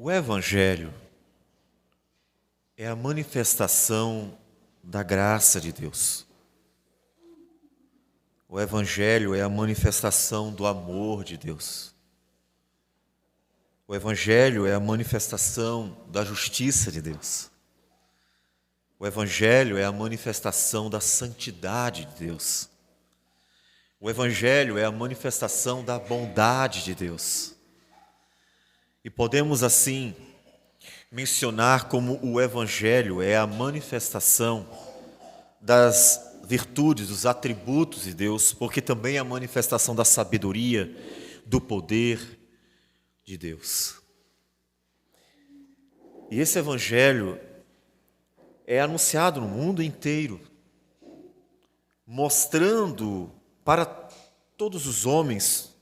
O Evangelho é a manifestação da graça de Deus. O Evangelho é a manifestação do amor de Deus. O Evangelho é a manifestação da justiça de Deus. O Evangelho é a manifestação da santidade de Deus. O Evangelho é a manifestação da bondade de Deus. E podemos assim mencionar como o Evangelho é a manifestação das virtudes, dos atributos de Deus, porque também é a manifestação da sabedoria, do poder de Deus. E esse Evangelho é anunciado no mundo inteiro, mostrando para todos os homens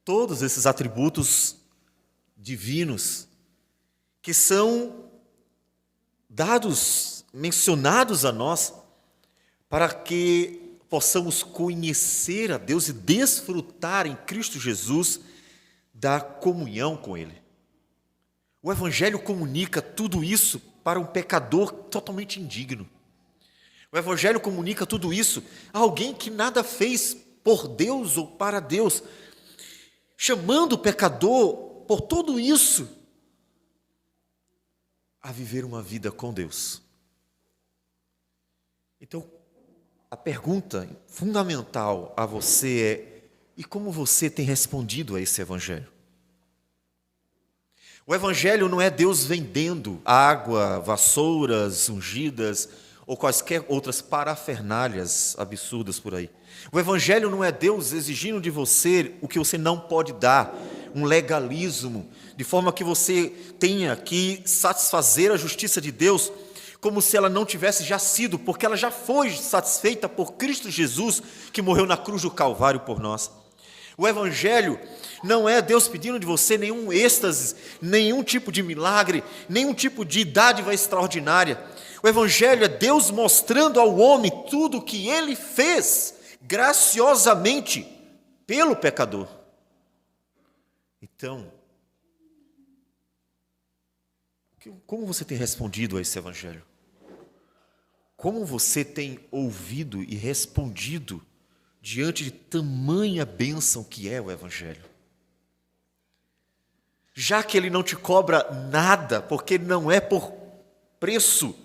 todos esses atributos divinos que são dados, mencionados a nós, para que possamos conhecer a Deus e desfrutar em Cristo Jesus da comunhão com Ele. O Evangelho comunica tudo isso para um pecador totalmente indigno. O Evangelho comunica tudo isso a alguém que nada fez por Deus ou para Deus, chamando o pecador por tudo isso a viver uma vida com Deus. Então, a pergunta fundamental a você é: e como você tem respondido a esse Evangelho? O Evangelho não é Deus vendendo água, vassouras ungidas ou quaisquer outras parafernálias absurdas por aí. O Evangelho não é Deus exigindo de você o que você não pode dar, um legalismo, de forma que você tenha que satisfazer a justiça de Deus como se ela não tivesse já sido, porque ela já foi satisfeita por Cristo Jesus, que morreu na cruz do Calvário por nós. O Evangelho não é Deus pedindo de você nenhum êxtase, nenhum tipo de milagre, nenhum tipo de dádiva extraordinária. O Evangelho é Deus mostrando ao homem tudo o que Ele fez graciosamente pelo pecador. Então, como você tem respondido a esse Evangelho? Como você tem ouvido e respondido diante de tamanha bênção que é o Evangelho? Já que ele não te cobra nada, porque não é por preço,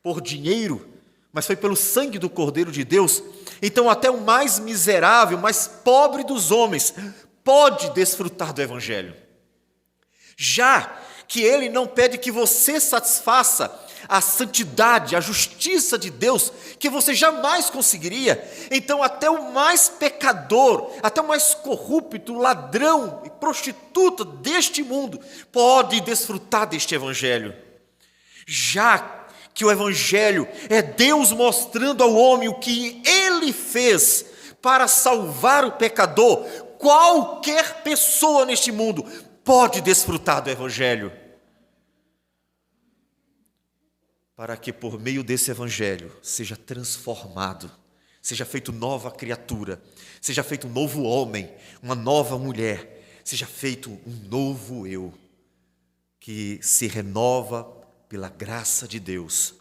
por dinheiro, mas foi pelo sangue do Cordeiro de Deus, então até o mais miserável, o mais pobre dos homens pode desfrutar do Evangelho. Já que ele não pede que você satisfaça a santidade, a justiça de Deus, que você jamais conseguiria, então até o mais pecador, até o mais corrupto, ladrão e prostituta deste mundo pode desfrutar deste Evangelho. Já que o Evangelho é Deus mostrando ao homem o que Ele fez para salvar o pecador, qualquer pessoa neste mundo pode desfrutar do Evangelho. Para que por meio desse Evangelho seja transformado, seja feito nova criatura, seja feito um novo homem, uma nova mulher, seja feito um novo eu, que se renova pela graça de Deus,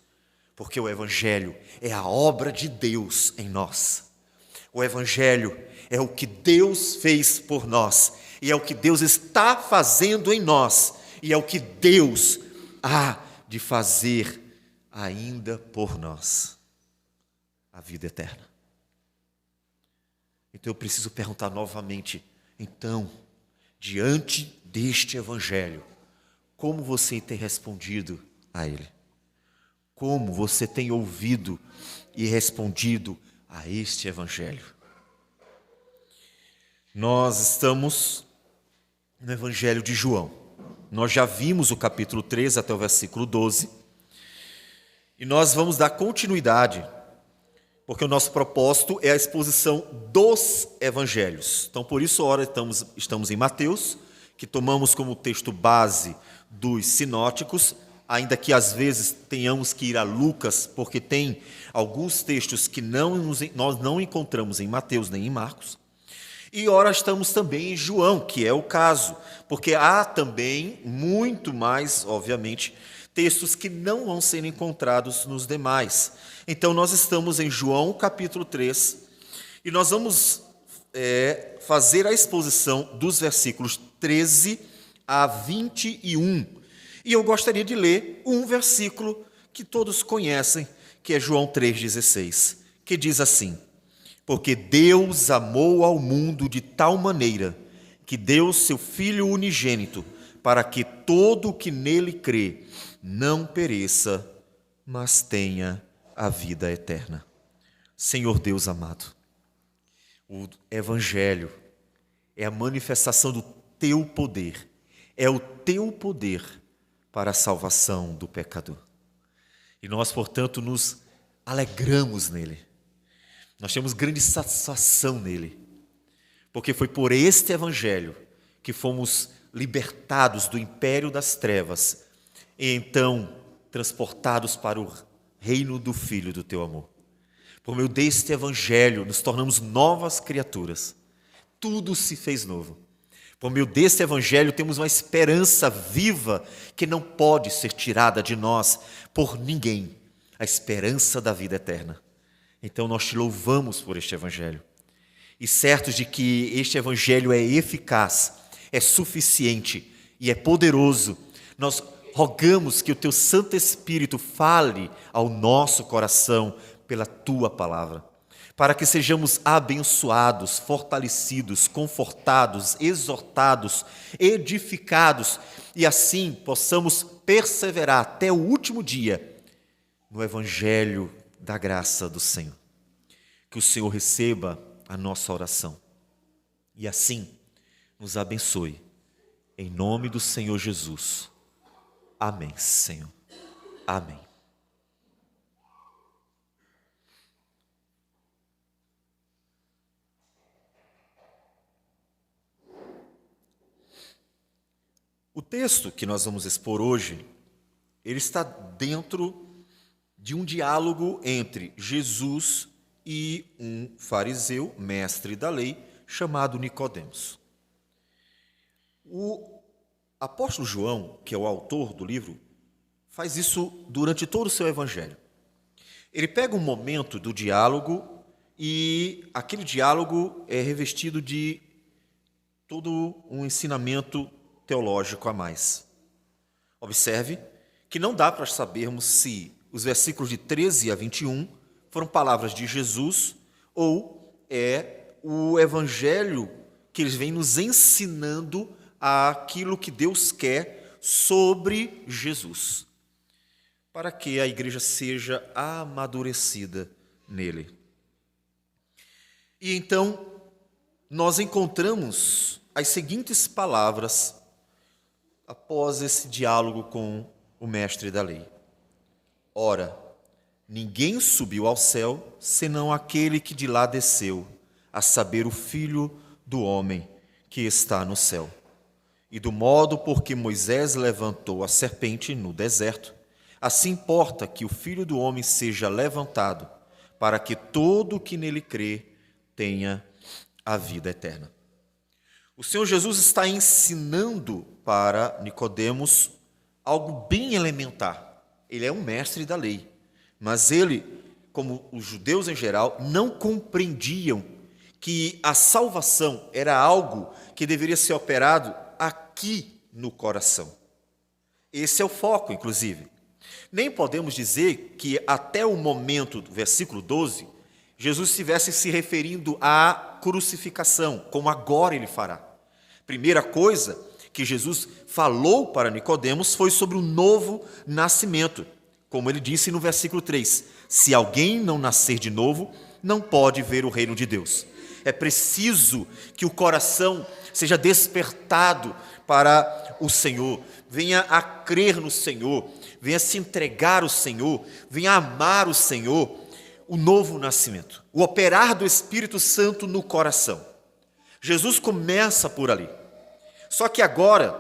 porque o Evangelho é a obra de Deus em nós. O Evangelho é o que Deus fez por nós, e é o que Deus está fazendo em nós, e é o que Deus há de fazer ainda por nós, a vida eterna. Então eu preciso perguntar novamente, então, diante deste Evangelho, como você tem respondido a ele? Como você tem ouvido e respondido a este Evangelho? Nós estamos no Evangelho de João. Nós já vimos o capítulo 13 até o versículo 12. E nós vamos dar continuidade, porque o nosso propósito é a exposição dos Evangelhos. Então, por isso, ora, estamos em Mateus, que tomamos como texto base dos sinóticos, ainda que às vezes tenhamos que ir a Lucas, porque tem alguns textos que nós não encontramos em Mateus nem em Marcos. E ora estamos também em João, que é o caso, porque há também muito mais, obviamente, textos que não vão ser encontrados nos demais. Então nós estamos em João capítulo 3 e nós vamos fazer a exposição dos versículos 13 a 21. E eu gostaria de ler um versículo que todos conhecem, que é João 3,16, que diz assim: porque Deus amou ao mundo de tal maneira que deu seu Filho unigênito, para que todo o que nele crê não pereça, mas tenha a vida eterna. Senhor Deus amado, o Evangelho é a manifestação do teu poder, é o teu poder para a salvação do pecador. E nós, portanto, nos alegramos nele. Nós temos grande satisfação nele, porque foi por este Evangelho que fomos libertados do império das trevas e então transportados para o reino do Filho do teu amor. Por meio deste Evangelho nos tornamos novas criaturas, tudo se fez novo. Por meio deste Evangelho temos uma esperança viva que não pode ser tirada de nós por ninguém, a esperança da vida eterna. Então nós te louvamos por este Evangelho. E certos de que este Evangelho é eficaz, é suficiente e é poderoso, nós rogamos que o teu Santo Espírito fale ao nosso coração pela tua palavra, para que sejamos abençoados, fortalecidos, confortados, exortados, edificados e assim possamos perseverar até o último dia no Evangelho da graça do Senhor. Que o Senhor receba a nossa oração e assim nos abençoe. Em nome do Senhor Jesus. Amém, Senhor. Amém. O texto que nós vamos expor hoje, ele está dentro de um diálogo entre Jesus e um fariseu, mestre da lei, chamado Nicodemos. O apóstolo João, que é o autor do livro, faz isso durante todo o seu evangelho. Ele pega um momento do diálogo e aquele diálogo é revestido de todo um ensinamento teológico a mais. Observe que não dá para sabermos se os versículos de 13 a 21 foram palavras de Jesus ou é o evangelho que eles vêm nos ensinando aquilo que Deus quer sobre Jesus, para que a igreja seja amadurecida nele. E então, nós encontramos as seguintes palavras após esse diálogo com o mestre da lei. Ora, ninguém subiu ao céu, senão aquele que de lá desceu, a saber, o Filho do homem que está no céu. E do modo por que Moisés levantou a serpente no deserto, assim importa que o Filho do homem seja levantado, para que todo o que nele crê tenha a vida eterna. O Senhor Jesus está ensinando para Nicodemos algo bem elementar. Ele é um mestre da lei, mas ele, como os judeus em geral, não compreendiam que a salvação era algo que deveria ser operado aqui no coração. Esse é o foco, inclusive. Nem podemos dizer que até o momento do versículo 12, Jesus estivesse se referindo à crucificação, como agora ele fará. Primeira coisa que Jesus falou para Nicodemos foi sobre o novo nascimento, como ele disse no versículo 3: se alguém não nascer de novo, não pode ver o reino de Deus. É preciso que o coração seja despertado para o Senhor, venha a crer no Senhor, venha se entregar ao Senhor, venha amar o Senhor. O novo nascimento, o operar do Espírito Santo no coração. Jesus começa por ali. Só que agora,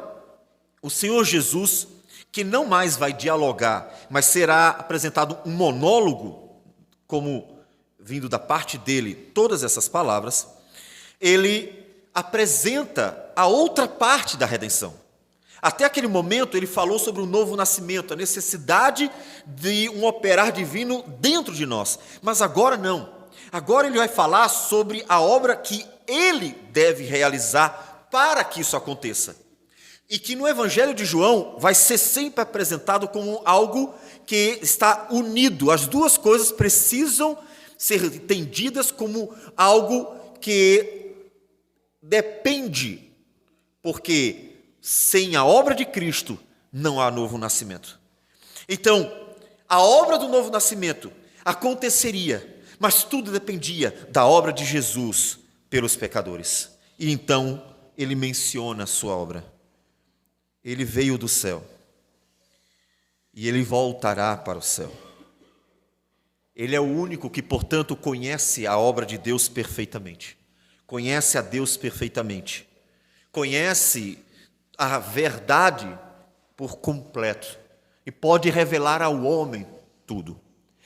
o Senhor Jesus, que não mais vai dialogar, mas será apresentado um monólogo, como vindo da parte dele todas essas palavras, ele apresenta a outra parte da redenção. Até aquele momento ele falou sobre o novo nascimento, a necessidade de um operar divino dentro de nós. Mas agora não. Agora ele vai falar sobre a obra que ele deve realizar para que isso aconteça. E que no Evangelho de João vai ser sempre apresentado como algo que está unido. As duas coisas precisam ser entendidas como algo que depende, porque sem a obra de Cristo não há novo nascimento. Então, a obra do novo nascimento aconteceria, mas tudo dependia da obra de Jesus pelos pecadores. E então ele menciona a sua obra. Ele veio do céu e ele voltará para o céu. Ele é o único que, portanto, conhece a obra de Deus perfeitamente. Conhece a Deus perfeitamente. Conhece a verdade por completo e pode revelar ao homem tudo.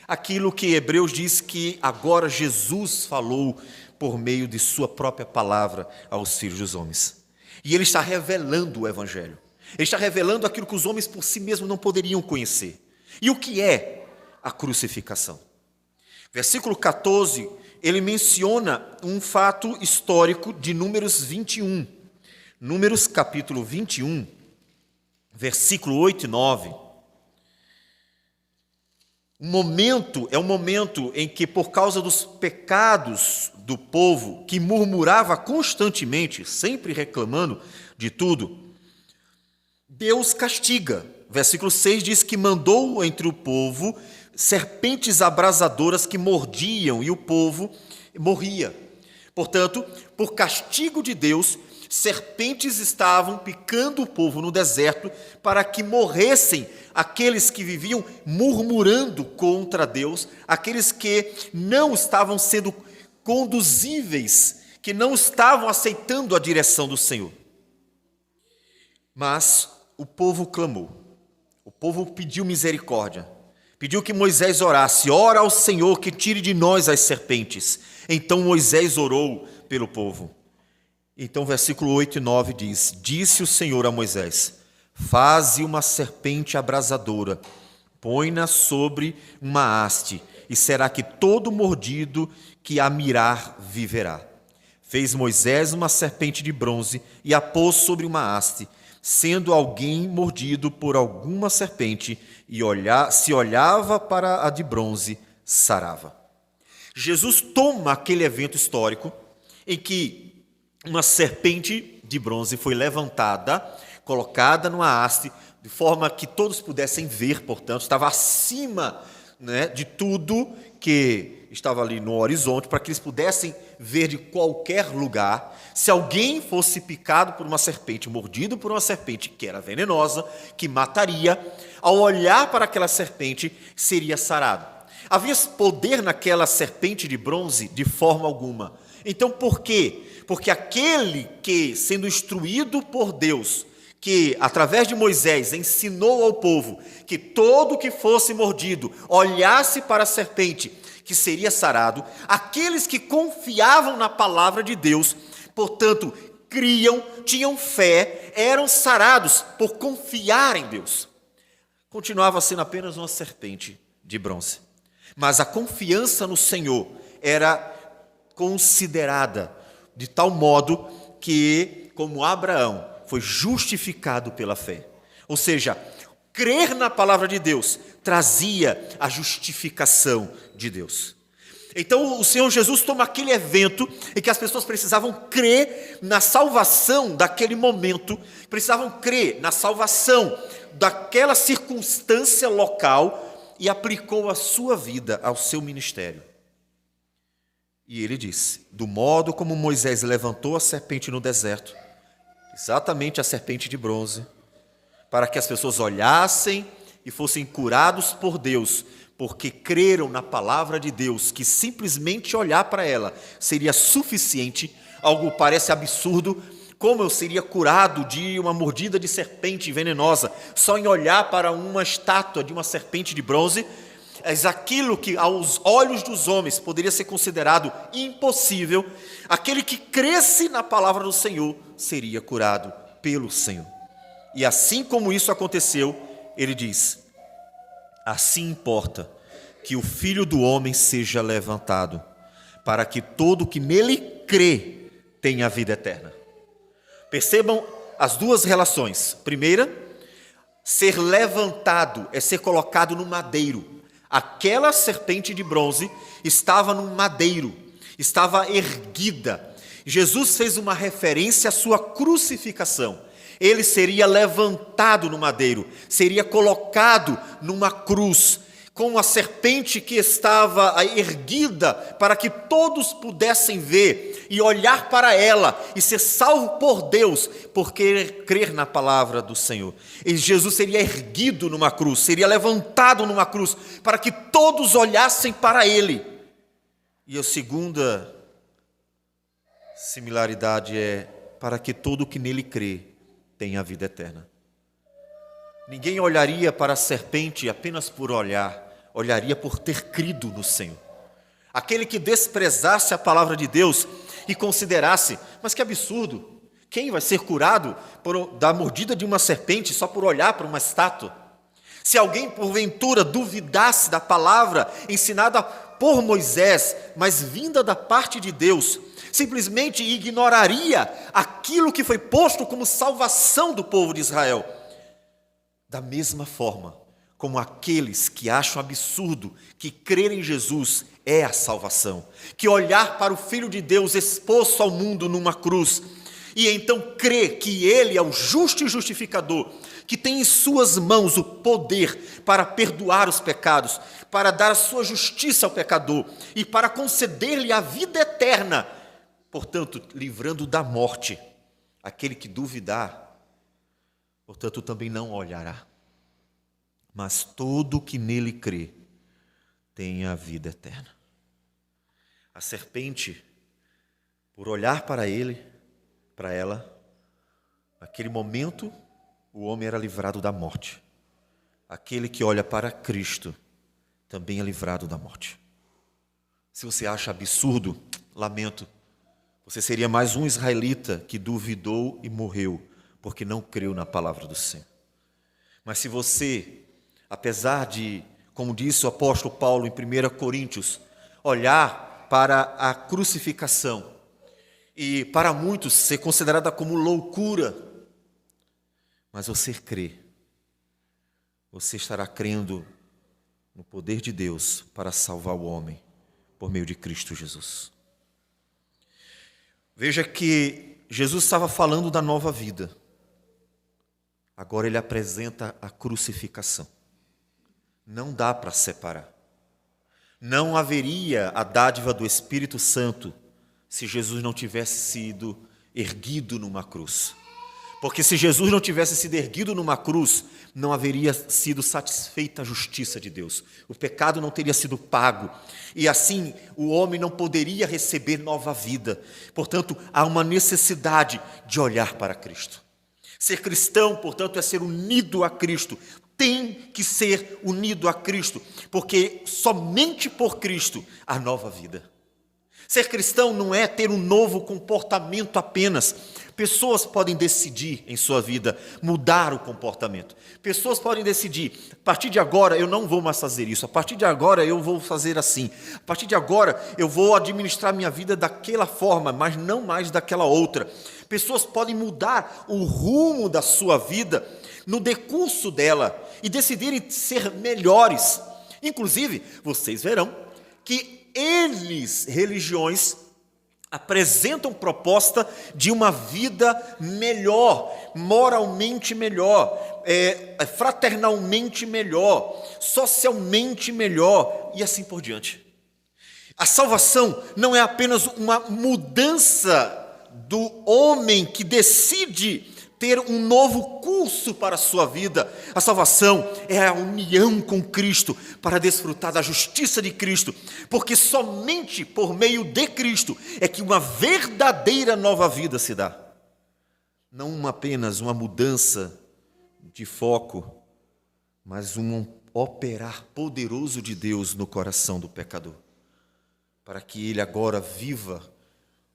Aquilo que Hebreus diz que agora Jesus falou por meio de sua própria palavra aos filhos dos homens. E ele está revelando o Evangelho. Ele está revelando aquilo que os homens por si mesmos não poderiam conhecer. E o que é a crucificação? Versículo 14, ele menciona um fato histórico de Números 21. Números capítulo 21, versículo 8 e 9. É um momento em que, por causa dos pecados do povo, que murmurava constantemente, sempre reclamando de tudo, Deus castiga. Versículo 6 diz que mandou entre o povo serpentes abrasadoras que mordiam e o povo morria. Portanto, por castigo de Deus, serpentes estavam picando o povo no deserto para que morressem aqueles que viviam murmurando contra Deus, aqueles que não estavam sendo conduzíveis, que não estavam aceitando a direção do Senhor. Mas o povo clamou, o povo pediu misericórdia, pediu que Moisés orasse: ora ao Senhor que tire de nós as serpentes. Então Moisés orou pelo povo. Então versículo 8 e 9 diz: disse o Senhor a Moisés: faze uma serpente abrasadora, põe-na sobre uma haste, e será que todo mordido que a mirar viverá. Fez Moisés uma serpente de bronze e a pôs sobre uma haste. Sendo alguém mordido por alguma serpente e se olhava para a de bronze, sarava. Jesus toma aquele evento histórico em que uma serpente de bronze foi levantada, colocada numa haste, de forma que todos pudessem ver, portanto, estava acima, de tudo que estava ali no horizonte, para que eles pudessem ver de qualquer lugar. Se alguém fosse picado por uma serpente, mordido por uma serpente que era venenosa, que mataria, ao olhar para aquela serpente, seria sarado. Havia poder naquela serpente de bronze? De forma alguma. Então por quê? Porque aquele que, sendo instruído por Deus, que através de Moisés ensinou ao povo que todo que fosse mordido olhasse para a serpente, que seria sarado, aqueles que confiavam na palavra de Deus, portanto, criam, tinham fé, eram sarados por confiar em Deus. Continuava sendo apenas uma serpente de bronze, mas a confiança no Senhor era considerada de tal modo que, como Abraão, foi justificado pela fé. Ou seja, crer na palavra de Deus trazia a justificação de Deus. Então o Senhor Jesus toma aquele evento em que as pessoas precisavam crer na salvação daquele momento, precisavam crer na salvação daquela circunstância local e aplicou a sua vida ao seu ministério. E ele disse: do modo como Moisés levantou a serpente no deserto, exatamente a serpente de bronze, para que as pessoas olhassem e fossem curados por Deus, porque creram na palavra de Deus, que simplesmente olhar para ela seria suficiente. Algo parece absurdo, como eu seria curado de uma mordida de serpente venenosa só em olhar para uma estátua de uma serpente de bronze? mas aquilo que aos olhos dos homens poderia ser considerado impossível, aquele que cresce na palavra do Senhor seria curado pelo Senhor. E assim como isso aconteceu, ele diz: assim importa que o Filho do Homem seja levantado, para que todo que nele crê tenha a vida eterna. Percebam as duas relações. Primeira, ser levantado é ser colocado no madeiro. Aquela serpente de bronze estava num madeiro, estava erguida. Jesus fez uma referência à sua crucificação. Ele seria levantado no madeiro, seria colocado numa cruz, com a serpente que estava erguida para que todos pudessem ver e olhar para ela e ser salvo por Deus, por crer na palavra do Senhor. E Jesus seria erguido numa cruz, seria levantado numa cruz, para que todos olhassem para ele. E a segunda similaridade é para que todo que nele crê tenha a vida eterna. Ninguém olharia para a serpente apenas por olhar, olharia por ter crido no Senhor. Aquele que desprezasse a palavra de Deus e considerasse, mas que absurdo, quem vai ser curado da mordida de uma serpente só por olhar para uma estátua? Se alguém porventura duvidasse da palavra ensinada por Moisés, mas vinda da parte de Deus, simplesmente ignoraria aquilo que foi posto como salvação do povo de Israel. Da mesma forma, como aqueles que acham absurdo que crer em Jesus é a salvação, que olhar para o Filho de Deus exposto ao mundo numa cruz, e então crer que Ele é o justo e justificador, que tem em suas mãos o poder para perdoar os pecados, para dar a sua justiça ao pecador e para conceder-lhe a vida eterna, portanto, livrando da morte aquele que duvidar, portanto, também não olhará. Mas todo que nele crê tem a vida eterna. A serpente, por olhar para ele, para ela, naquele momento, o homem era livrado da morte. Aquele que olha para Cristo também é livrado da morte. Se você acha absurdo, lamento, você seria mais um israelita que duvidou e morreu, porque não creu na palavra do Senhor. Mas se você, apesar de, como disse o apóstolo Paulo em 1 Coríntios, olhar para a crucificação e para muitos ser considerada como loucura, mas você crê, você estará crendo no poder de Deus para salvar o homem por meio de Cristo Jesus. Veja que Jesus estava falando da nova vida. Agora ele apresenta a crucificação. Não dá para separar. Não haveria a dádiva do Espírito Santo se Jesus não tivesse sido erguido numa cruz. Porque se Jesus não tivesse sido erguido numa cruz, não haveria sido satisfeita a justiça de Deus. O pecado não teria sido pago. E assim, o homem não poderia receber nova vida. Portanto, há uma necessidade de olhar para Cristo. Ser cristão, portanto, é ser unido a Cristo. Tem que ser unido a Cristo, porque somente por Cristo há nova vida. Ser cristão não é ter um novo comportamento apenas. Pessoas podem decidir em sua vida mudar o comportamento. Pessoas podem decidir, a partir de agora eu não vou mais fazer isso, a partir de agora eu vou fazer assim, a partir de agora eu vou administrar minha vida daquela forma, mas não mais daquela outra. Pessoas podem mudar o rumo da sua vida no decurso dela e decidirem ser melhores. Inclusive, vocês verão que religiões apresentam proposta de uma vida melhor, moralmente melhor, fraternalmente melhor, socialmente melhor e assim por diante. A salvação não é apenas uma mudança do homem que decide ter um novo curso para a sua vida. A salvação é a união com Cristo para desfrutar da justiça de Cristo, porque somente por meio de Cristo é que uma verdadeira nova vida se dá. Não apenas uma mudança de foco, mas um operar poderoso de Deus no coração do pecador, para que ele agora viva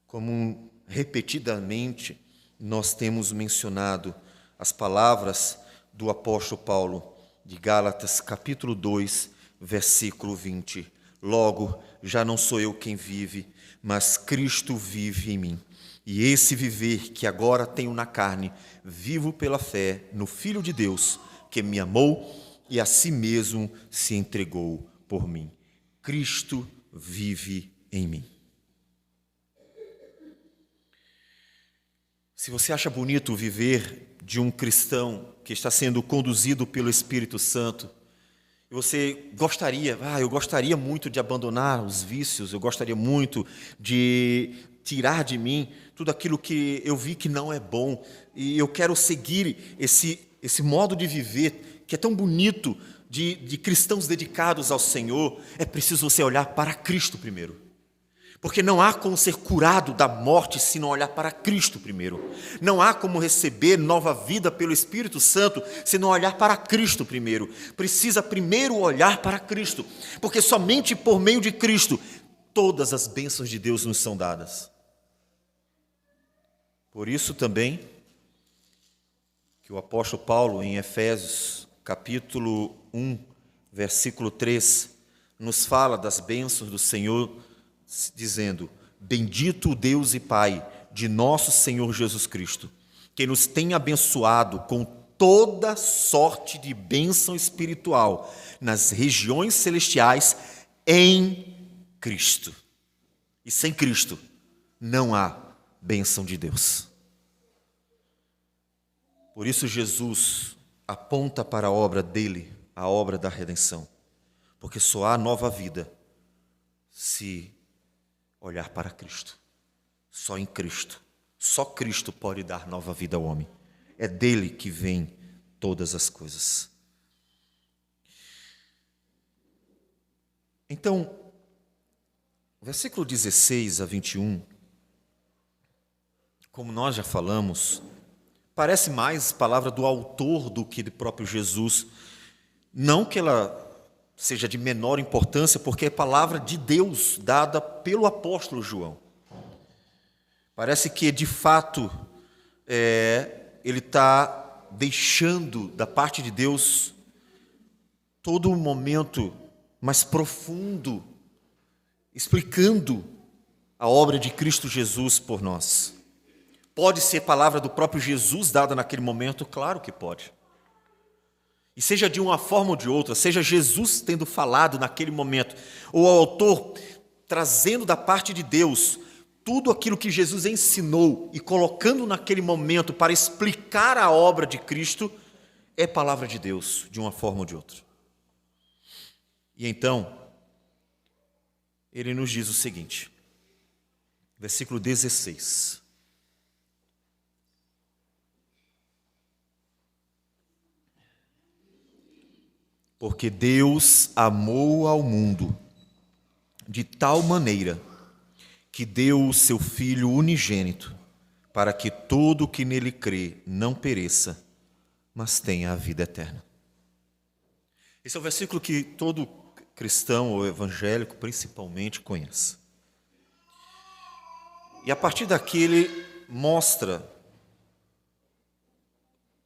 como repetidamente nós temos mencionado as palavras do apóstolo Paulo de Gálatas, capítulo 2, versículo 20. Logo, já não sou eu quem vive, mas Cristo vive em mim. E esse viver que agora tenho na carne, vivo pela fé no Filho de Deus, que me amou e a si mesmo se entregou por mim. Cristo vive em mim. Se você acha bonito viver de um cristão que está sendo conduzido pelo Espírito Santo, e você gostaria, eu gostaria muito de abandonar os vícios, eu gostaria muito de tirar de mim tudo aquilo que eu vi que não é bom, e eu quero seguir esse modo de viver que é tão bonito de cristãos dedicados ao Senhor, é preciso você olhar para Cristo primeiro. Porque não há como ser curado da morte se não olhar para Cristo primeiro. Não há como receber nova vida pelo Espírito Santo se não olhar para Cristo primeiro. Precisa primeiro olhar para Cristo, porque somente por meio de Cristo todas as bênçãos de Deus nos são dadas. Por isso também que o apóstolo Paulo, em Efésios, capítulo 1, versículo 3, nos fala das bênçãos do Senhor, dizendo: bendito o Deus e Pai de nosso Senhor Jesus Cristo, que nos tem abençoado com toda sorte de bênção espiritual nas regiões celestiais em Cristo. E sem Cristo não há bênção de Deus. Por isso Jesus aponta para a obra dele, a obra da redenção, porque só há nova vida se olhar para Cristo. Só em Cristo. Só Cristo pode dar nova vida ao homem. É dele que vêm todas as coisas. Então, versículo 16 a 21, como nós já falamos, parece mais palavra do autor do que do próprio Jesus. Não que ela seja de menor importância, porque é palavra de Deus dada pelo apóstolo João. Parece que, de fato, ele está deixando da parte de Deus todo um momento mais profundo, explicando a obra de Cristo Jesus por nós. Pode ser palavra do próprio Jesus dada naquele momento? Claro que pode. E seja de uma forma ou de outra, seja Jesus tendo falado naquele momento, ou o autor trazendo da parte de Deus tudo aquilo que Jesus ensinou e colocando naquele momento para explicar a obra de Cristo, é palavra de Deus, de uma forma ou de outra. E então, ele nos diz o seguinte, versículo 16. Porque Deus amou ao mundo de tal maneira que deu o seu Filho unigênito, para que todo o que nele crê não pereça, mas tenha a vida eterna. Esse é o versículo que todo cristão ou evangélico principalmente conhece. E a partir daqui ele mostra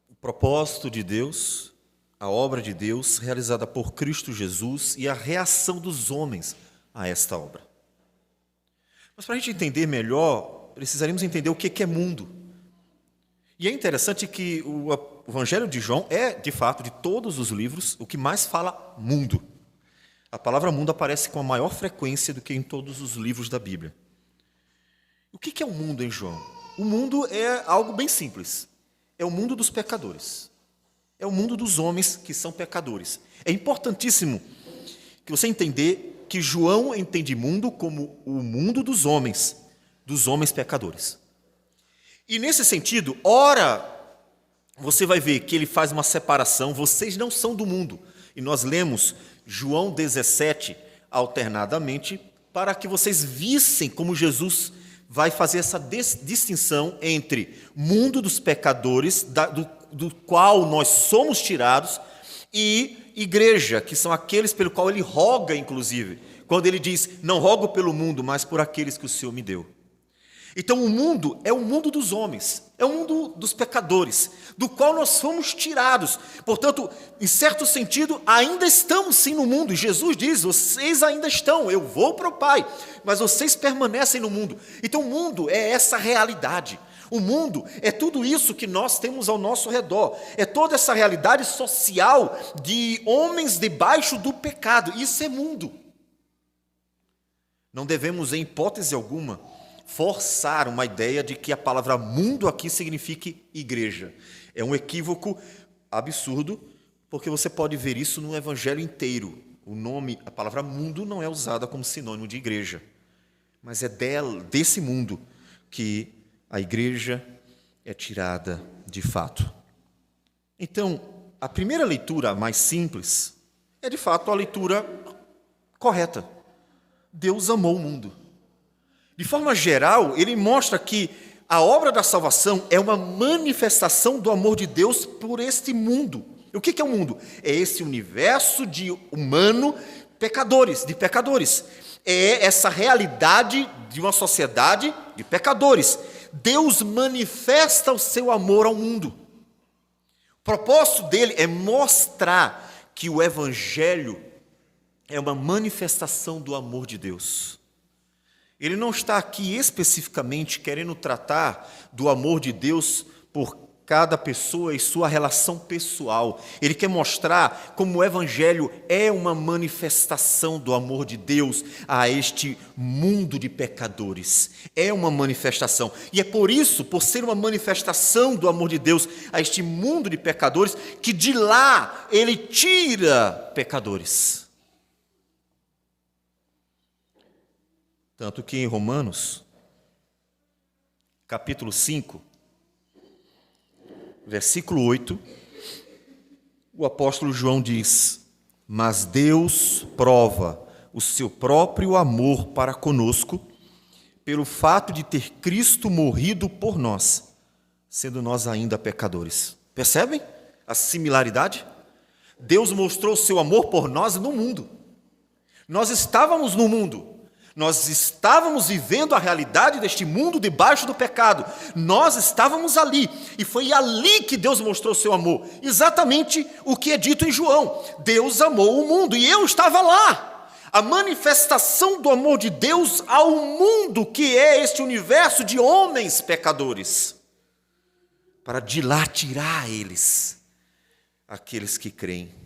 o propósito de Deus, a obra de Deus realizada por Cristo Jesus e a reação dos homens a esta obra. Mas para a gente entender melhor, precisaríamos entender o que é mundo. E é interessante que o Evangelho de João é, de fato, de todos os livros, o que mais fala mundo. A palavra mundo aparece com a maior frequência do que em todos os livros da Bíblia. O que é o mundo em João? O mundo é algo bem simples. É o mundo dos pecadores. É o mundo dos homens que são pecadores. É importantíssimo que você entender que João entende mundo como o mundo dos homens pecadores. E nesse sentido, ora, você vai ver que ele faz uma separação, vocês não são do mundo. E nós lemos João 17 alternadamente para que vocês vissem como Jesus vai fazer essa distinção entre mundo dos pecadores, do qual nós somos tirados, e igreja, que são aqueles pelo qual ele roga, inclusive, quando ele diz, não rogo pelo mundo, mas por aqueles que o Senhor me deu. Então o mundo é o mundo dos homens, é o mundo dos pecadores, do qual nós fomos tirados. Portanto, em certo sentido, ainda estamos sim no mundo. E Jesus diz, vocês ainda estão, eu vou para o Pai, mas vocês permanecem no mundo. Então o mundo é essa realidade. O mundo é tudo isso que nós temos ao nosso redor. É toda essa realidade social de homens debaixo do pecado. Isso é mundo. Não devemos, em hipótese alguma, forçar uma ideia de que a palavra mundo aqui signifique igreja. É um equívoco absurdo, porque você pode ver isso no evangelho inteiro. A palavra mundo não é usada como sinônimo de igreja, mas é desse mundo que a igreja é tirada de fato. Então, a primeira leitura mais simples é de fato a leitura correta. Deus amou o mundo. De forma geral, ele mostra que a obra da salvação é uma manifestação do amor de Deus por este mundo. E o que é o mundo? É esse universo de humano, de pecadores. É essa realidade de uma sociedade de pecadores. Deus manifesta o seu amor ao mundo. O propósito dele é mostrar que o evangelho é uma manifestação do amor de Deus. Ele não está aqui especificamente querendo tratar do amor de Deus por cada pessoa e sua relação pessoal. Ele quer mostrar como o evangelho é uma manifestação do amor de Deus a este mundo de pecadores. É uma manifestação. E é por isso, por ser uma manifestação do amor de Deus a este mundo de pecadores, que de lá ele tira pecadores. Tanto que em Romanos, capítulo 5, versículo 8, o apóstolo João diz, mas Deus prova o seu próprio amor para conosco, pelo fato de ter Cristo morrido por nós, sendo nós ainda pecadores. Percebem a similaridade? Deus mostrou o seu amor por nós no mundo. Nós estávamos no mundo. Nós estávamos vivendo a realidade deste mundo debaixo do pecado. Nós estávamos ali. E foi ali que Deus mostrou o seu amor. Exatamente o que é dito em João. Deus amou o mundo e eu estava lá. A manifestação do amor de Deus ao mundo, que é este universo de homens pecadores. Para de lá tirar eles, aqueles que creem.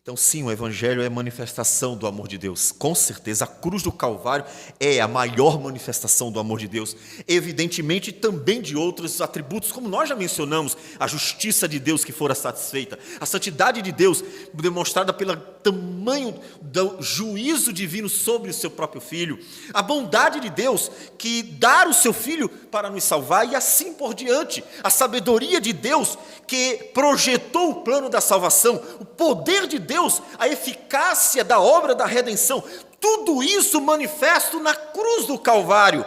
Então, sim, o evangelho é a manifestação do amor de Deus. Com certeza, a cruz do Calvário é a maior manifestação do amor de Deus. Evidentemente, também de outros atributos, como nós já mencionamos, a justiça de Deus que fora satisfeita, a santidade de Deus demonstrada pelo tamanho do juízo divino sobre o seu próprio Filho, a bondade de Deus que dá o seu Filho para nos salvar e assim por diante, a sabedoria de Deus que projetou o plano da salvação, o poder de Deus, a eficácia da obra da redenção, tudo isso manifesto na cruz do Calvário,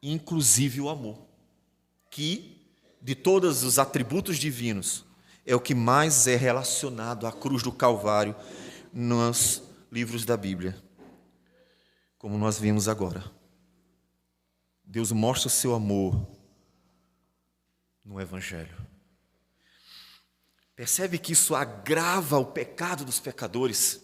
inclusive o amor, que de todos os atributos divinos é o que mais é relacionado à cruz do Calvário nos livros da Bíblia, como nós vimos agora. Deus mostra o seu amor no Evangelho. Percebe que isso agrava o pecado dos pecadores?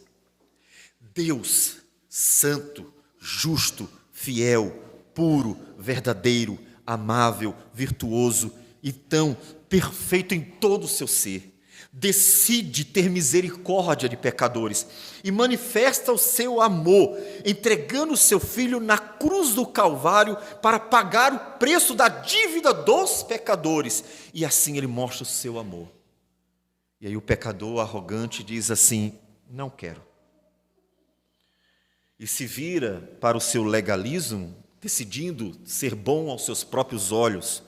Deus, santo, justo, fiel, puro, verdadeiro, amável, virtuoso e tão perfeito em todo o seu ser, decide ter misericórdia de pecadores e manifesta o seu amor, entregando o seu Filho na cruz do Calvário para pagar o preço da dívida dos pecadores. E assim ele mostra o seu amor. E aí o pecador arrogante diz assim, não quero. E se vira para o seu legalismo, decidindo ser bom aos seus próprios olhos,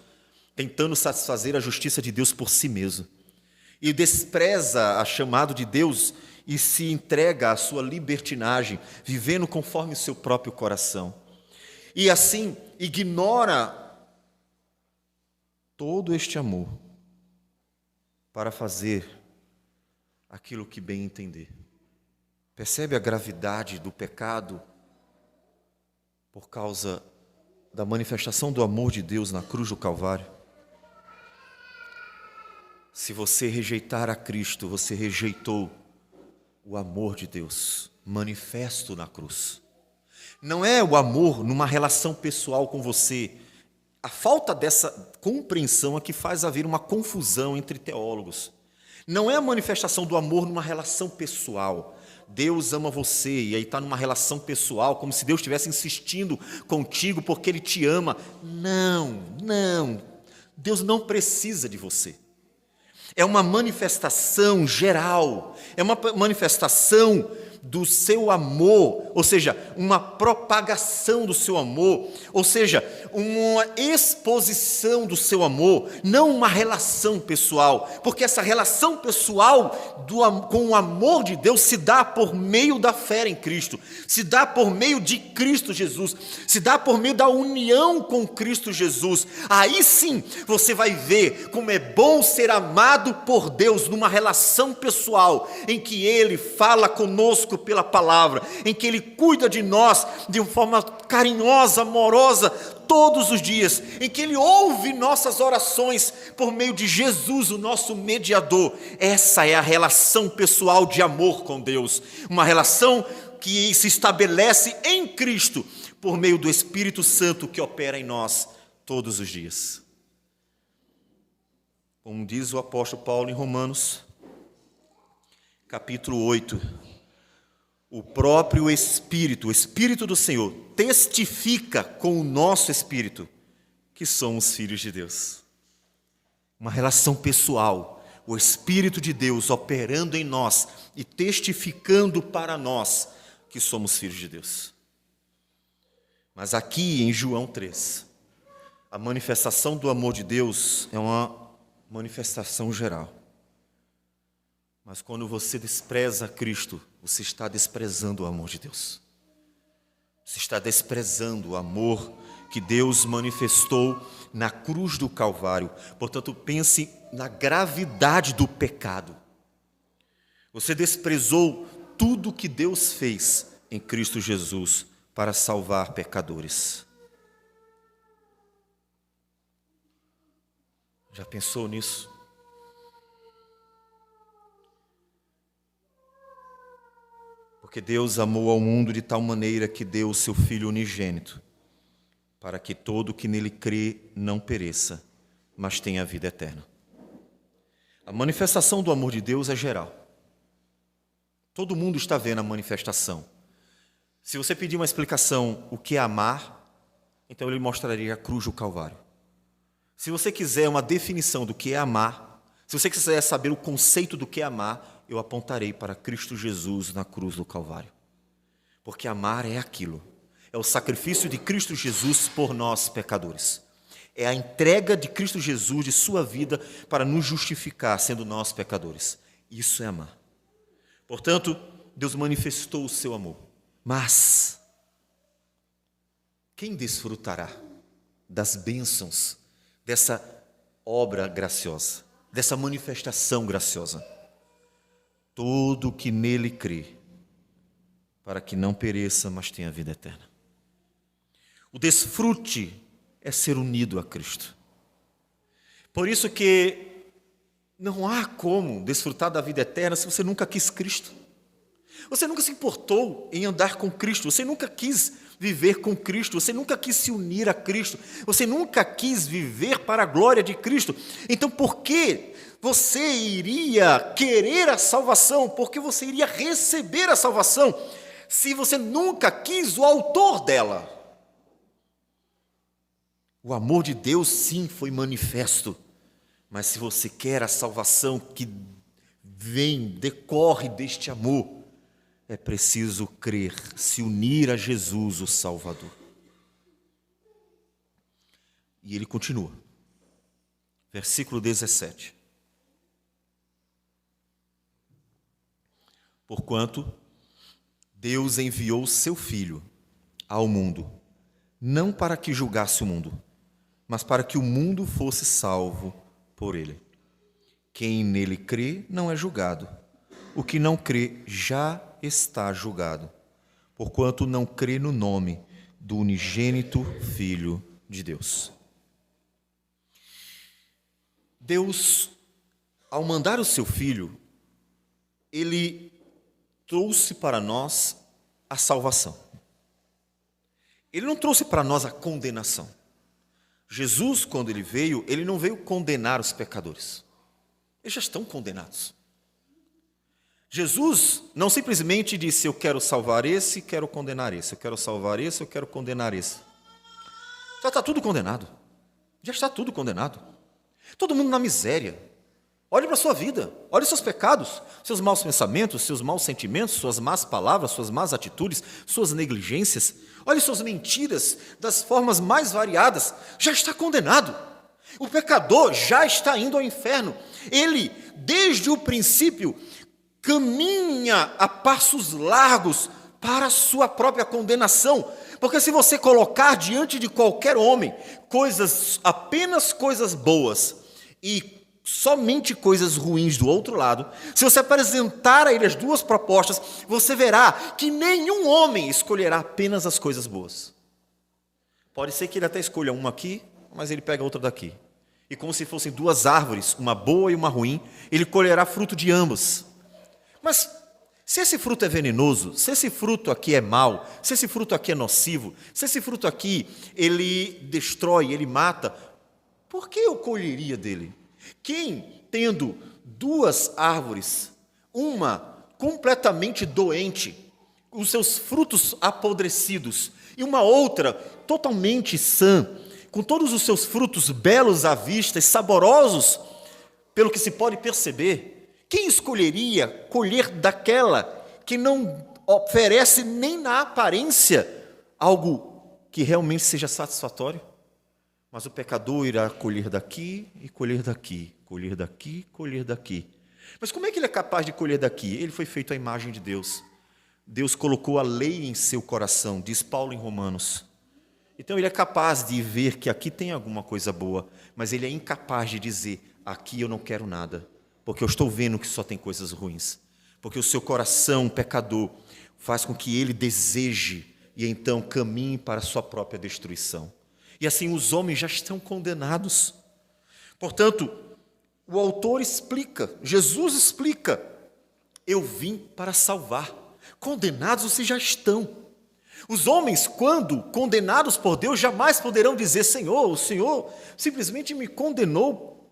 tentando satisfazer a justiça de Deus por si mesmo. E despreza a chamado de Deus e se entrega à sua libertinagem, vivendo conforme o seu próprio coração. E assim ignora todo este amor para fazer aquilo que bem entender. Percebe a gravidade do pecado por causa da manifestação do amor de Deus na cruz do Calvário? Se você rejeitar a Cristo, você rejeitou o amor de Deus manifesto na cruz. Não é o amor numa relação pessoal com você. A falta dessa compreensão é que faz haver uma confusão entre teólogos. Não é a manifestação do amor numa relação pessoal. Deus ama você e aí está numa relação pessoal, como se Deus estivesse insistindo contigo porque Ele te ama. Não. Deus não precisa de você. É uma manifestação geral, é uma manifestação do seu amor, ou seja, uma propagação do seu amor, ou seja, uma exposição do seu amor, não uma relação pessoal, porque essa relação pessoal com o amor de Deus se dá por meio da fé em Cristo, se dá por meio de Cristo Jesus, se dá por meio da união com Cristo Jesus. Aí sim você vai ver como é bom ser amado por Deus numa relação pessoal, em que Ele fala conosco pela palavra, em que Ele cuida de nós de uma forma carinhosa, amorosa, todos os dias, em que Ele ouve nossas orações por meio de Jesus, o nosso mediador. Essa é a relação pessoal de amor com Deus, uma relação que se estabelece em Cristo, por meio do Espírito Santo que opera em nós todos os dias. Como diz o apóstolo Paulo em Romanos, capítulo 8, o próprio Espírito, o Espírito do Senhor, testifica com o nosso Espírito que somos filhos de Deus. Uma relação pessoal, o Espírito de Deus operando em nós e testificando para nós que somos filhos de Deus. Mas aqui em João 3, a manifestação do amor de Deus é uma manifestação geral. Mas quando você despreza Cristo, você está desprezando o amor de Deus. Você está desprezando o amor que Deus manifestou na cruz do Calvário. Portanto, pense na gravidade do pecado. Você desprezou tudo que Deus fez em Cristo Jesus para salvar pecadores. Já pensou nisso? Porque Deus amou ao mundo de tal maneira que deu o seu Filho unigênito, para que todo que nele crê não pereça, mas tenha vida eterna. A manifestação do amor de Deus é geral. Todo mundo está vendo a manifestação. Se você pedir uma explicação o que é amar, então ele mostraria a cruz do Calvário. Se você quiser uma definição do que é amar, se você quiser saber o conceito do que é amar, eu apontarei para Cristo Jesus na cruz do Calvário. Porque amar é aquilo, é o sacrifício de Cristo Jesus por nós pecadores. É a entrega de Cristo Jesus de sua vida para nos justificar, sendo nós pecadores. Isso é amar. Portanto, Deus manifestou o seu amor. Mas quem desfrutará das bênçãos dessa obra graciosa, dessa manifestação graciosa? Todo que nele crê, para que não pereça, mas tenha vida eterna. O desfrute é ser unido a Cristo. Por isso que não há como desfrutar da vida eterna se você nunca quis Cristo. Você nunca se importou em andar com Cristo, você nunca quis viver com Cristo, você nunca quis se unir a Cristo, você nunca quis viver para a glória de Cristo. Então por que você iria querer a salvação? Por que você iria receber a salvação se você nunca quis o autor dela? O amor de Deus sim foi manifesto, mas se você quer a salvação que decorre deste amor, é preciso crer, se unir a Jesus, o Salvador. E ele continua. Versículo 17. Porquanto Deus enviou seu Filho ao mundo, não para que julgasse o mundo, mas para que o mundo fosse salvo por ele. Quem nele crê não é julgado, o que não crê já está julgado, porquanto não crê no nome do unigênito Filho de Deus. Deus, ao mandar o seu Filho, Ele trouxe para nós a salvação. Ele não trouxe para nós a condenação. Jesus, quando Ele veio, Ele não veio condenar os pecadores. Eles já estão condenados. Jesus não simplesmente disse, eu quero salvar esse, quero condenar esse. Eu quero salvar esse, eu quero condenar esse. Já está tudo condenado. Já está tudo condenado. Todo mundo na miséria. Olhe para a sua vida, olhe seus pecados, seus maus pensamentos, seus maus sentimentos, suas más palavras, suas más atitudes, suas negligências. Olhe suas mentiras das formas mais variadas. Já está condenado. O pecador já está indo ao inferno. Ele, desde o princípio, caminha a passos largos para a sua própria condenação. Porque se você colocar diante de qualquer homem apenas coisas boas e somente coisas ruins do outro lado, se você apresentar a ele as duas propostas, você verá que nenhum homem escolherá apenas as coisas boas. Pode ser que ele até escolha uma aqui, mas ele pega outra daqui. E como se fossem duas árvores, uma boa e uma ruim, ele colherá fruto de ambas. Mas se esse fruto é venenoso, se esse fruto aqui é mau, se esse fruto aqui é nocivo, se esse fruto aqui ele destrói, ele mata, por que eu colheria dele? Quem, tendo duas árvores, uma completamente doente, os seus frutos apodrecidos, e uma outra totalmente sã, com todos os seus frutos belos à vista e saborosos, pelo que se pode perceber, quem escolheria colher daquela que não oferece nem na aparência algo que realmente seja satisfatório? Mas o pecador irá colher daqui e colher daqui, colher daqui, colher daqui. Mas como é que ele é capaz de colher daqui? Ele foi feito à imagem de Deus. Deus colocou a lei em seu coração, diz Paulo em Romanos. Então ele é capaz de ver que aqui tem alguma coisa boa, mas ele é incapaz de dizer, aqui eu não quero nada, porque eu estou vendo que só tem coisas ruins. Porque o seu coração pecador faz com que ele deseje e então caminhe para a sua própria destruição. E assim os homens já estão condenados. Portanto, o autor explica, Jesus explica, eu vim para salvar. Condenados vocês já estão. Os homens, quando condenados por Deus, jamais poderão dizer, Senhor, o Senhor simplesmente me condenou.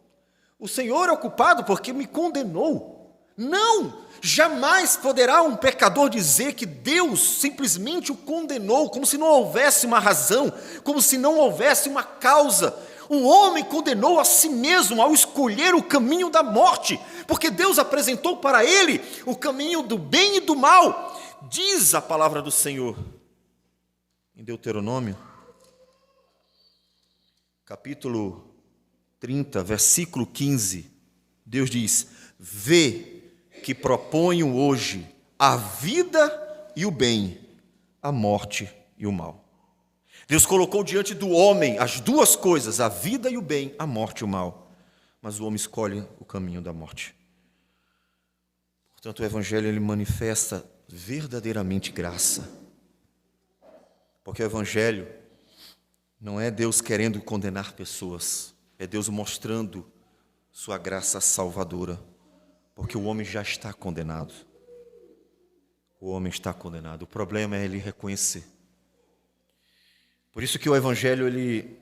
O Senhor é o culpado porque me condenou. Não! Jamais poderá um pecador dizer que Deus simplesmente o condenou, como se não houvesse uma razão, como se não houvesse uma causa. O homem condenou a si mesmo ao escolher o caminho da morte, porque Deus apresentou para ele o caminho do bem e do mal. Diz a palavra do Senhor em Deuteronômio, capítulo 30, versículo 15, Deus diz, vê que proponho hoje a vida e o bem, a morte e o mal. Deus colocou diante do homem as duas coisas, a vida e o bem, a morte e o mal. Mas o homem escolhe o caminho da morte. Portanto, o Evangelho ele manifesta verdadeiramente graça. Porque o Evangelho não é Deus querendo condenar pessoas, é Deus mostrando sua graça salvadora. Porque o homem já está condenado. O homem está condenado. O problema é ele reconhecer. Por isso que o Evangelho ele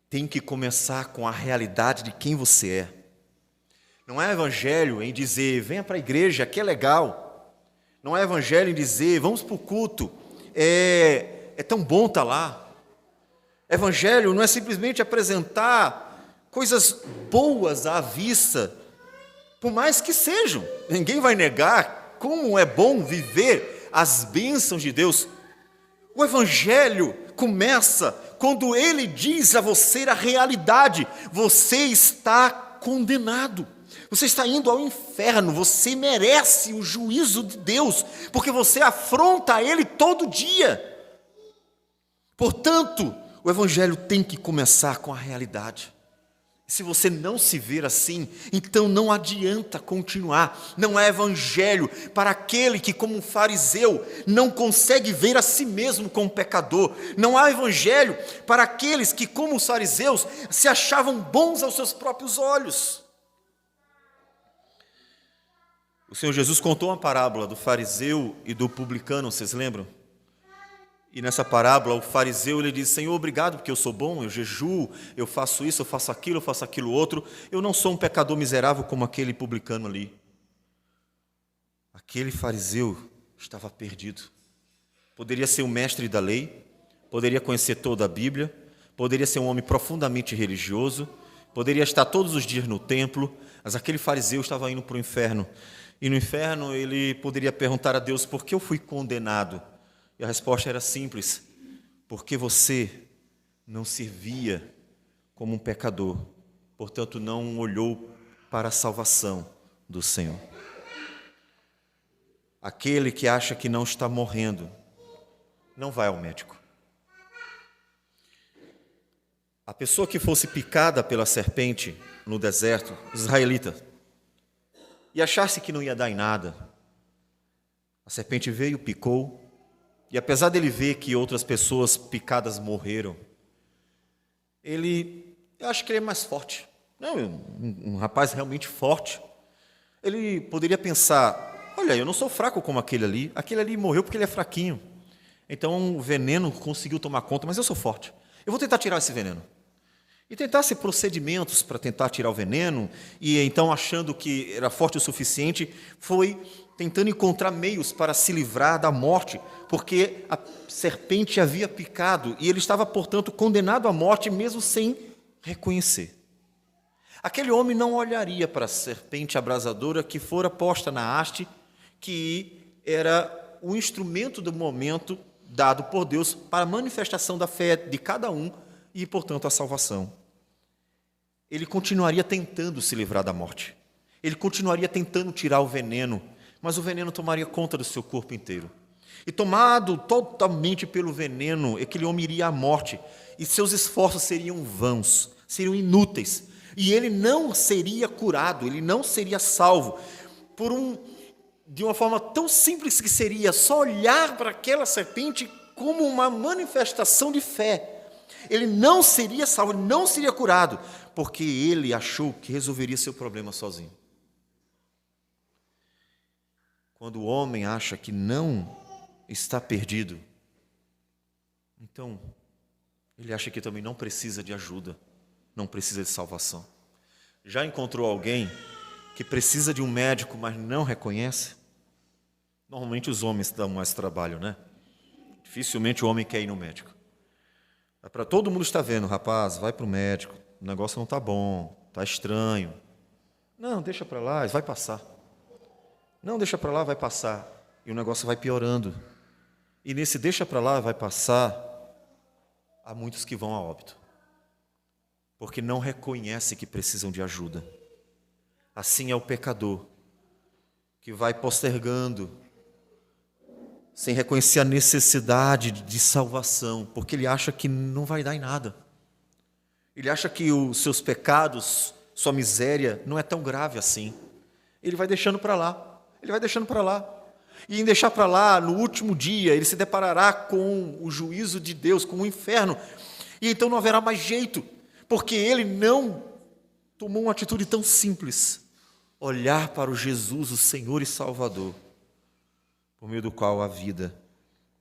tem que começar com a realidade de quem você é. Não é Evangelho em dizer, venha para a igreja, que é legal. Não é Evangelho em dizer, vamos para o culto, é tão bom estar lá. Evangelho não é simplesmente apresentar coisas boas à vista, por mais que sejam, ninguém vai negar como é bom viver as bênçãos de Deus. O Evangelho começa quando ele diz a você a realidade, você está condenado, você está indo ao inferno, você merece o juízo de Deus, porque você afronta a ele todo dia. Portanto, o Evangelho tem que começar com a realidade. Se você não se ver assim, então não adianta continuar. Não há evangelho para aquele que, como um fariseu, não consegue ver a si mesmo como pecador. Não há evangelho para aqueles que, como os fariseus, se achavam bons aos seus próprios olhos. O Senhor Jesus contou uma parábola do fariseu e do publicano, vocês lembram? E nessa parábola, o fariseu, ele diz: Senhor, obrigado porque eu sou bom, eu jejuo, eu faço isso, eu faço aquilo outro. Eu não sou um pecador miserável como aquele publicano ali. Aquele fariseu estava perdido. Poderia ser um mestre da lei, poderia conhecer toda a Bíblia, poderia ser um homem profundamente religioso, poderia estar todos os dias no templo, mas aquele fariseu estava indo para o inferno. E no inferno ele poderia perguntar a Deus: por que eu fui condenado? E a resposta era simples: porque você não servia como um pecador, portanto não olhou para a salvação do Senhor. Aquele que acha que não está morrendo, não vai ao médico. A pessoa que fosse picada pela serpente no deserto, israelita, e achasse que não ia dar em nada, a serpente veio, picou, e apesar dele ver que outras pessoas picadas morreram, eu acho que ele é mais forte. Não, um rapaz realmente forte. Ele poderia pensar: olha, eu não sou fraco como aquele ali morreu porque ele é fraquinho. Então o veneno conseguiu tomar conta, mas eu sou forte. Eu vou tentar tirar esse veneno. E tentasse procedimentos para tentar tirar o veneno, e então, achando que era forte o suficiente, foi tentando encontrar meios para se livrar da morte, porque a serpente havia picado, e ele estava, portanto, condenado à morte, mesmo sem reconhecer. Aquele homem não olharia para a serpente abrasadora que fora posta na haste, que era o instrumento do momento dado por Deus para a manifestação da fé de cada um e, portanto, a salvação. Ele continuaria tentando se livrar da morte. Ele continuaria tentando tirar o veneno, mas o veneno tomaria conta do seu corpo inteiro. E tomado totalmente pelo veneno, aquele homem iria à morte, e seus esforços seriam vãos, seriam inúteis. E ele não seria curado, ele não seria salvo, de uma forma tão simples que seria só olhar para aquela serpente como uma manifestação de fé. Ele não seria salvo, ele não seria curado, porque ele achou que resolveria seu problema sozinho. Quando o homem acha que não está perdido, então ele acha que também não precisa de ajuda, não precisa de salvação. Já encontrou alguém que precisa de um médico, mas não reconhece? Normalmente os homens dão mais trabalho, né? Dificilmente o homem quer ir no médico. Para todo mundo está vendo: rapaz, vai para o médico, o negócio não está bom, está estranho. Não, deixa para lá, vai passar. Não, deixa para lá, vai passar. E o negócio vai piorando. E nesse deixa para lá, vai passar, há muitos que vão a óbito, porque não reconhecem que precisam de ajuda. Assim é o pecador, que vai postergando, sem reconhecer a necessidade de salvação, porque ele acha que não vai dar em nada. Ele acha que os seus pecados, sua miséria, não é tão grave assim. Ele vai deixando para lá. Ele vai deixando para lá. E em deixar para lá, no último dia, ele se deparará com o juízo de Deus, com o inferno. E então não haverá mais jeito, porque ele não tomou uma atitude tão simples: olhar para o Jesus, o Senhor e Salvador, por meio do qual há vida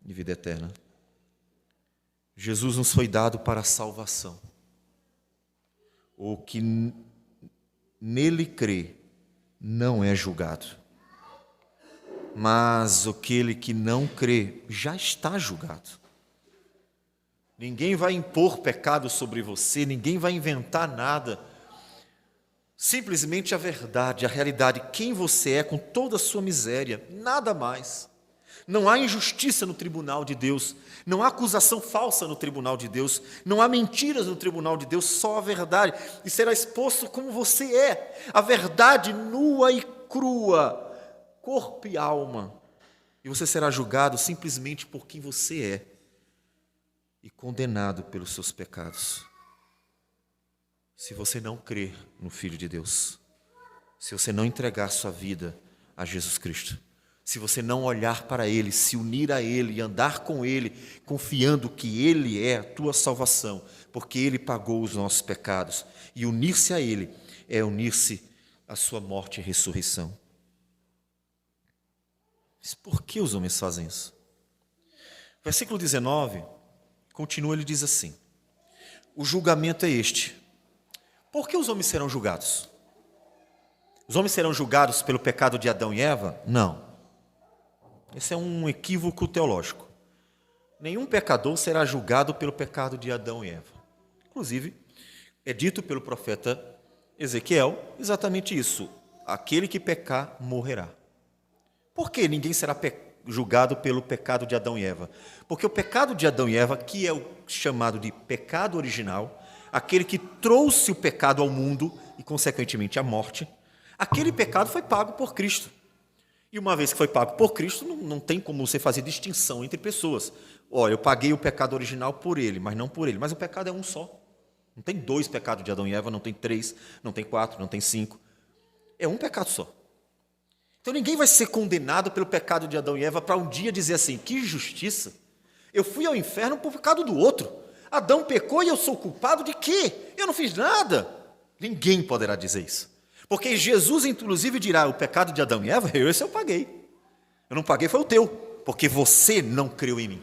e vida eterna. Jesus nos foi dado para a salvação. O que nele crê não é julgado. Mas aquele que não crê já está julgado. Ninguém vai impor pecado sobre você, ninguém vai inventar nada. Simplesmente a verdade, a realidade, quem você é com toda a sua miséria, nada mais. Não há injustiça no tribunal de Deus, não há acusação falsa no tribunal de Deus, não há mentiras no tribunal de Deus, só a verdade. E será exposto como você é, a verdade nua e crua, corpo e alma, e você será julgado simplesmente por quem você é e condenado pelos seus pecados. se você não crer no Filho de Deus, se você não entregar sua vida a Jesus Cristo, se você não olhar para Ele, se unir a Ele e andar com Ele, confiando que Ele é a tua salvação, porque Ele pagou os nossos pecados, e unir-se a Ele é unir-se à sua morte e ressurreição. Mas por que os homens fazem isso? Versículo 19, continua, ele diz assim: o julgamento é este. Por que os homens serão julgados? Os homens serão julgados pelo pecado de Adão e Eva? Não. Esse é um equívoco teológico. Nenhum pecador será julgado pelo pecado de Adão e Eva. Inclusive, é dito pelo profeta Ezequiel exatamente isso: aquele que pecar morrerá. Por que ninguém será julgado pelo pecado de Adão e Eva? Porque o pecado de Adão e Eva, que é o chamado de pecado original, aquele que trouxe o pecado ao mundo e, consequentemente, a morte, aquele pecado foi pago por Cristo. E uma vez que foi pago por Cristo, não tem como você fazer distinção entre pessoas. Olha, eu paguei o pecado original por ele, mas não por ele. Mas o pecado é um só. Não tem 2 pecados de Adão e Eva, não tem 3, não tem 4, não tem 5. É um pecado só. Então ninguém vai ser condenado pelo pecado de Adão e Eva para um dia dizer assim: que justiça! Eu fui ao inferno por pecado do outro. Adão pecou e eu sou culpado de quê? Eu não fiz nada. Ninguém poderá dizer isso. Porque Jesus, inclusive, dirá: o pecado de Adão e Eva, esse eu paguei. Eu não paguei, foi o teu, porque você não creu em mim.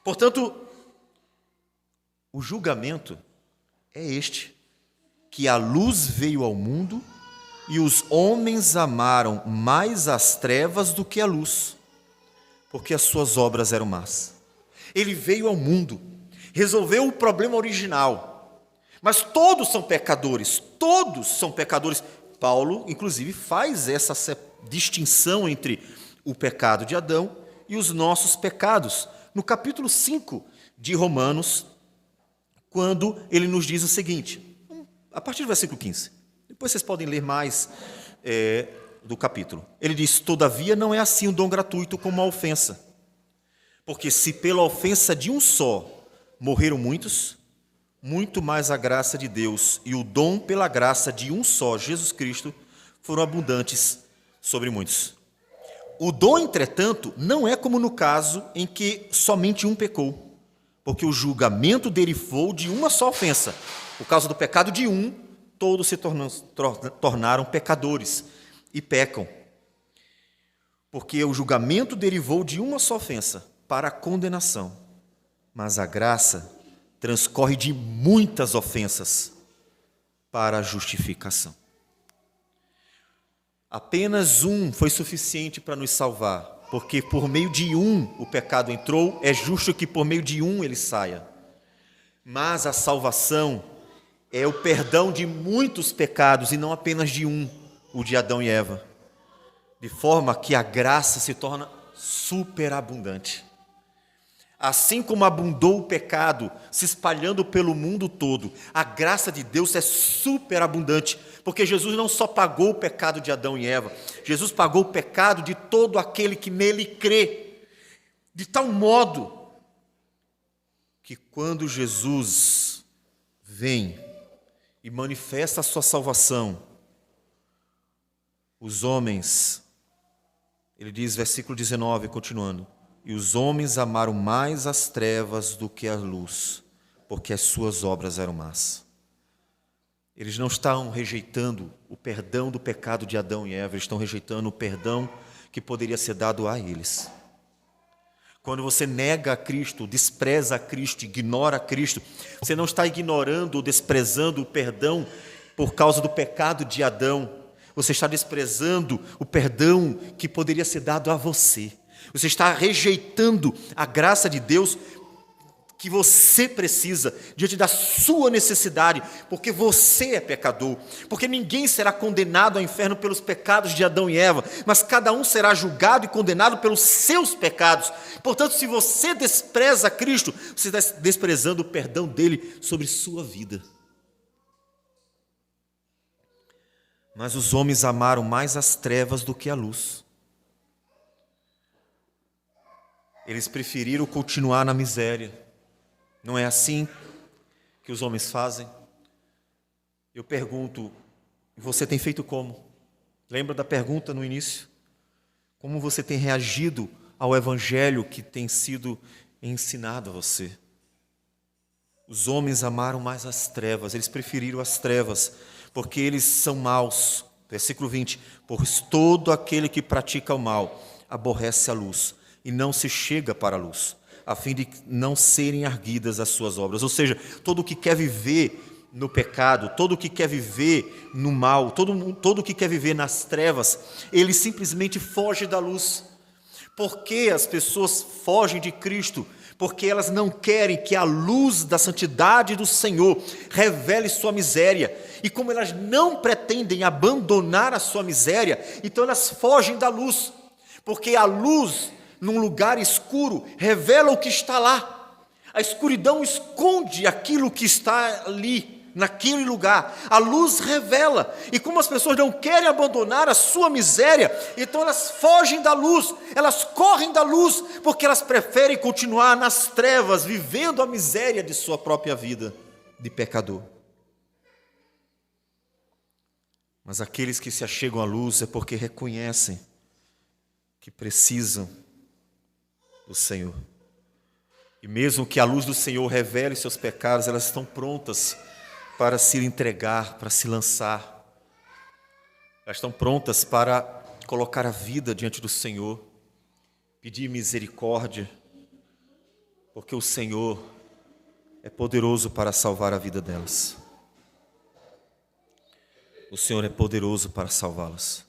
Portanto, o julgamento é este: que a luz veio ao mundo e os homens amaram mais as trevas do que a luz, porque as suas obras eram más. Ele veio ao mundo, resolveu o problema original, mas todos são pecadores, todos são pecadores. Paulo, inclusive, faz essa distinção entre o pecado de Adão e os nossos pecados, no capítulo 5 de Romanos, quando ele nos diz o seguinte, a partir do versículo 15, depois vocês podem ler mais do capítulo. Ele diz: todavia não é assim o dom gratuito como a ofensa, porque se pela ofensa de um só morreram muitos, muito mais a graça de Deus e o dom pela graça de um só, Jesus Cristo, foram abundantes sobre muitos. O dom, entretanto, não é como no caso em que somente um pecou, porque o julgamento derivou de uma só ofensa. Por causa do pecado de um, todos se tornaram pecadores e pecam. Porque o julgamento derivou de uma só ofensa para a condenação, mas a graça transcorre de muitas ofensas para a justificação. Apenas um foi suficiente para nos salvar, porque por meio de um o pecado entrou, é justo que por meio de um ele saia. Mas a salvação é o perdão de muitos pecados e não apenas de um, o de Adão e Eva. De forma que a graça se torna superabundante. Assim como abundou o pecado, se espalhando pelo mundo todo, a graça de Deus é superabundante, porque Jesus não só pagou o pecado de Adão e Eva, Jesus pagou o pecado de todo aquele que nele crê, de tal modo que quando Jesus vem e manifesta a sua salvação, os homens, ele diz, versículo 19, continuando, e os homens amaram mais as trevas do que a luz, porque as suas obras eram más. Eles não estão rejeitando o perdão do pecado de Adão e Eva, eles estão rejeitando o perdão que poderia ser dado a eles. Quando você nega a Cristo, despreza a Cristo, ignora a Cristo, você não está ignorando ou desprezando o perdão por causa do pecado de Adão, você está desprezando o perdão que poderia ser dado a você. Você está rejeitando a graça de Deus que você precisa diante da sua necessidade, porque você é pecador, porque ninguém será condenado ao inferno pelos pecados de Adão e Eva, mas cada um será julgado e condenado pelos seus pecados. Portanto, se você despreza Cristo, você está desprezando o perdão dele sobre sua vida. Mas os homens amaram mais as trevas do que a luz. Eles preferiram continuar na miséria. Não é assim que os homens fazem? Eu pergunto, você tem feito como? Lembra da pergunta no início? Como você tem reagido ao evangelho que tem sido ensinado a você? Os homens amaram mais as trevas, eles preferiram as trevas, porque eles são maus. Versículo 20, pois todo aquele que pratica o mal aborrece a luz e não se chega para a luz, a fim de não serem arguidas as suas obras. Ou seja, todo o que quer viver no pecado, todo o que quer viver no mal, todo o que quer viver nas trevas, ele simplesmente foge da luz. Por que as pessoas fogem de Cristo? Porque elas não querem que a luz da santidade do Senhor revele sua miséria. E como elas não pretendem abandonar a sua miséria, então elas fogem da luz. Porque a luz, num lugar escuro, revela o que está lá. A escuridão esconde aquilo que está ali, naquele lugar. A luz revela. E como as pessoas não querem abandonar a sua miséria, então elas fogem da luz, elas correm da luz, porque elas preferem continuar nas trevas, vivendo a miséria de sua própria vida de pecador. Mas aqueles que se achegam à luz é porque reconhecem que precisam do Senhor. E mesmo que a luz do Senhor revele seus pecados, elas estão prontas para se entregar, para se lançar. Elas estão prontas para colocar a vida diante do Senhor, pedir misericórdia, porque o Senhor é poderoso para salvar a vida delas. O Senhor é poderoso para salvá-las.